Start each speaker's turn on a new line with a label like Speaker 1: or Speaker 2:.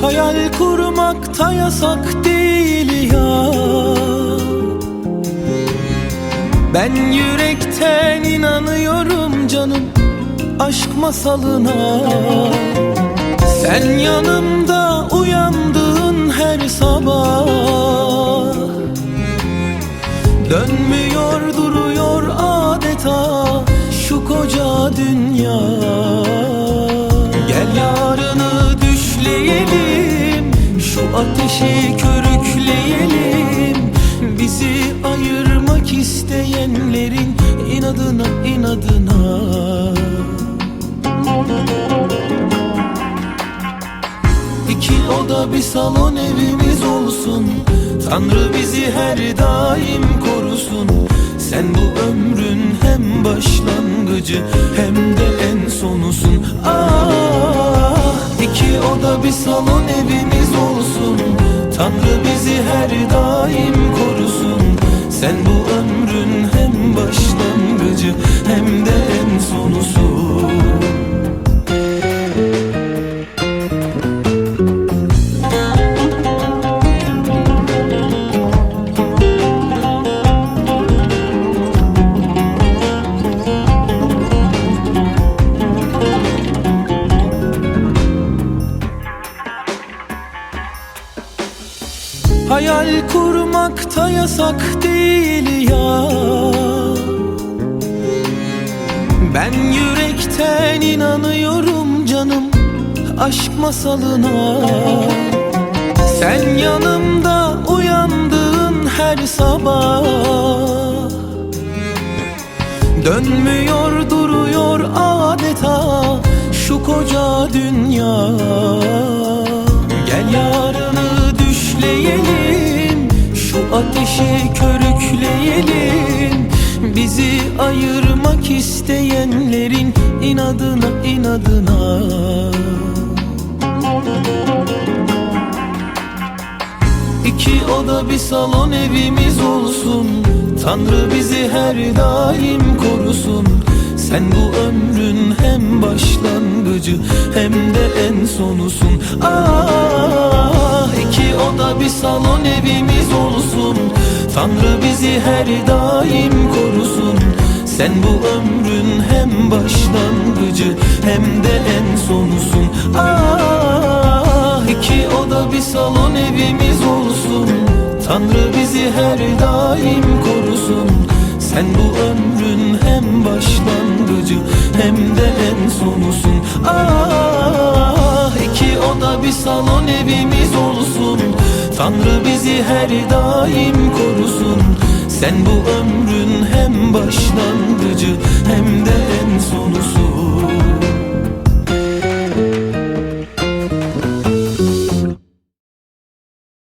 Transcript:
Speaker 1: Hayal kurmakta yasak değil ya. Ben yürekten inanıyorum canım aşk masalına. Sen yanımda uyandığın her sabah, dönmüyor duruyor adeta şu koca dünya. Gel yarını düşleyelim, şu ateşi körükleyelim. Bizi ayırmak isteyenlerin inadına inadına. İki oda bir salon evimiz olsun, Tanrı bizi her daim korusun. Sen bu ömrün hem başlangıcı hem de en sonusun. Ah, iki oda bir salon evimiz olsun, Tanrı bizi her daim korusun. Sen bu ömrün hem başlangıcı hem de en sonusun. Hayal kurmakta yasak değil ya. Ben yürekten inanıyorum canım aşk masalına. Sen yanımda uyandığın her sabah, dönmüyor duruyor adeta şu koca dünya. Gel yarını düşleyelim, şu ateşi körükleyelim. Bizi ayırmak isteyenlerin inadına inadına. İki oda bir salon evimiz olsun, Tanrı bizi her daim korusun. Sen bu ömrün hem başlangıcı hem de en sonusun. Ah, iki oda bir salon evimiz olsun, Tanrı bizi her daim korusun. Sen bu ömrün hem başlangıcı hem de en sonusun. Ah, iki oda bir salon evimiz olsun, Tanrı bizi her daim korusun. Sen bu ömrün hem başlangıcı hem de en sonusun. Ah, iki oda bir salon evimiz olsun, Tanrı bizi her daim korusun. Sen bu ömrün hem başlangıcı